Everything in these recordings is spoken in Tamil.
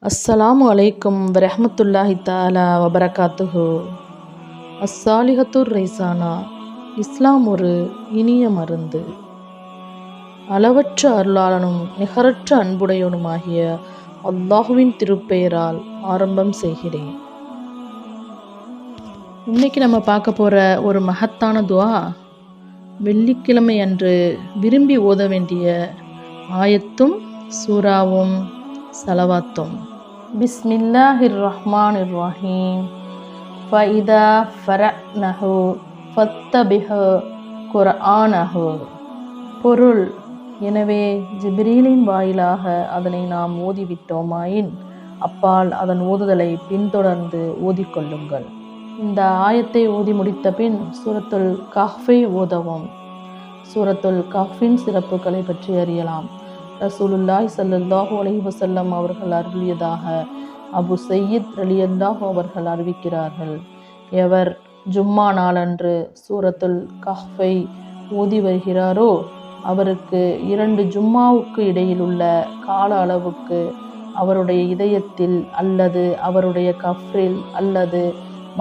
அஸ்ஸலாமு அலைக்கும் வரஹ்மத்துல்லாஹி தஆலா வபரகாத்துஹு. அஸ்ஸாலிஹத்துர் ரைசானா. இஸ்லாம் ஒரு இனிய மருந்து. அளவற்ற அருளாளனும் நிகரற்ற அன்புடையவனுமாகிய அல்லாஹுவின் திருப்பெயரால் ஆரம்பம் செய்கிறேன். இன்னைக்கு நம்ம பார்க்க போகிற ஒரு மகத்தான துஆ, வெள்ளிக்கிழமை அன்று விரும்பி ஓத வேண்டிய ஆயத்தும் சூறாவும் சலவாத்தும். பிஸ்மில்லாஹிர் ரஹ்மானிர் ரஹீம். ஃபஇதா ஃபரஅனஹு ஃபத்தபிஹ் குர்ஆனஹு. பொருள்: எனவே ஜிப்ரீலின் வாயிலாக அதனை நாம் ஓதிவிட்டோமாயின் அப்பால் அதன் ஓதுதலை பின்தொடர்ந்து ஓதிக்கொள்ளுங்கள். இந்த ஆயத்தை ஓதி முடித்த பின் சூரத்துல் கஹ்ஃபை ஓதவும். சூரத்துல் கஹ்ஃபின் சிறப்புகளை பற்றி அறியலாம். ரசூலுல்லாஹி ஸல்லல்லாஹு அலைஹி வஸல்லம் அவர்கள் அருளியதாக அபு சயீத் ரலியல்லாஹு அவர்கள் அறிவிக்கிறார்கள். எவர் ஜும்மா நாளன்று சூரத்துல் கஹ்ஃபை ஓதி வருகிறாரோ அவருக்கு 2 ஜும்மாவுக்கு இடையில் உள்ள கால அளவுக்கு அவருடைய இதயத்தில் அல்லது அவருடைய கஃப்ரில் அல்லது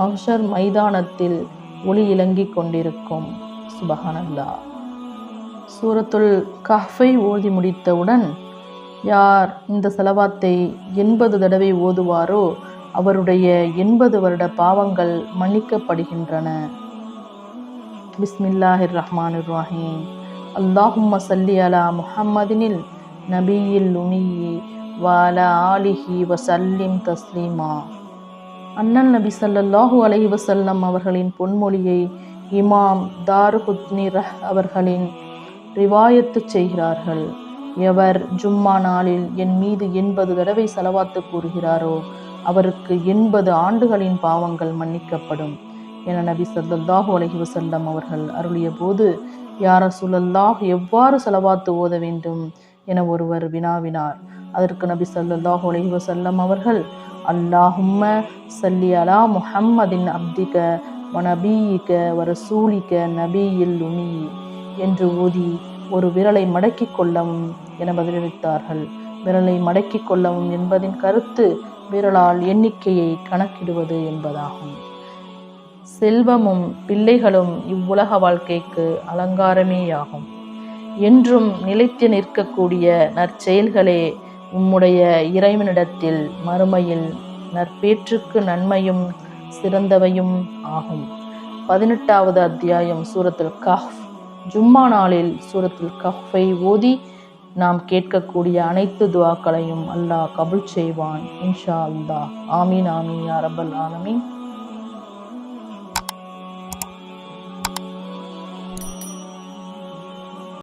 மஹ்ஷர் மைதானத்தில் ஒளி இலங்கிக் கொண்டிருக்கும். சுபஹானல்லாஹ். சூரத்துல் கஹ்ஃபை ஓதி முடித்தவுடன் யார் இந்த சலவாத்தை 80 தடவை ஓதுவாரோ அவருடைய 80 வருட பாவங்கள் மன்னிக்கப்படுகின்றன. பிஸ்மில்லாஹிர் ரஹ்மானிர் ரஹீம். அல்லாஹும்ம ஸல்லி அலா முஹம்மதினில் நபியில் உமியி வஅலா ஆலிஹி வஸல்லிம் தஸ்லீமா. அண்ணல் நபி ஸல்லல்லாஹு அலைஹி வஸல்லம் அவர்களின் பொன்மொழியை இமாம் தாருகுத்னி அவர்களின் ரிவாயத்து செய்கிறார்கள். எவர் ஜும்மா நாளில் என் மீது 80 தடவை சலவாத்து கூறுகிறாரோ அவருக்கு 80 ஆண்டுகளின் பாவங்கள் மன்னிக்கப்படும் என நபி ஸல்லல்லாஹு அலைஹி வஸல்லம் அவர்கள் அருளிய போது, யா ரசூலல்லாஹ், எவ்வாறு சலவாத்து ஓத வேண்டும் என ஒருவர் வினாவினார். அதற்கு நபி ஸல்லல்லாஹு அலைஹி வஸல்லம் அவர்கள், அல்லாஹும்ம ஸல்லி அலா முஹம்மதின் அப்திக வ நபியிக வ ரசூலிக நபியில் உமி என்று ஓதி ஒரு விரலை மடக்கிக் கொள்ளவும் என பதிலளித்தார்கள். விரலை மடக்கிக் கொள்ளவும் என்பதின் கருத்து விரலால் எண்ணிக்கையை கணக்கிடுவது என்பதாகும். செல்வமும் பிள்ளைகளும் இவ்வுலக வாழ்க்கைக்கு அலங்காரமேயாகும். என்றும் நிலைத்து நிற்கக்கூடிய நற்செயல்களே உம்முடைய இறைவனிடத்தில் மறுமையில் நற்பேற்றுக்கு நன்மையும் சிறந்தவையும் ஆகும். 18வது அத்தியாயம் சூரத்துல் கஹ்ஃப். ஜும்மா நாளில் சூரத்துல் கஹ்ஃபை ஓதி நாம் கேட்கக்கூடிய அனைத்து துஆக்களையும் அல்லாஹ் கபூல் செய்வான் இன்ஷா அல்லாஹ். ஆமீன் ஆமீன் யா ரப்பல் ஆலமீன்.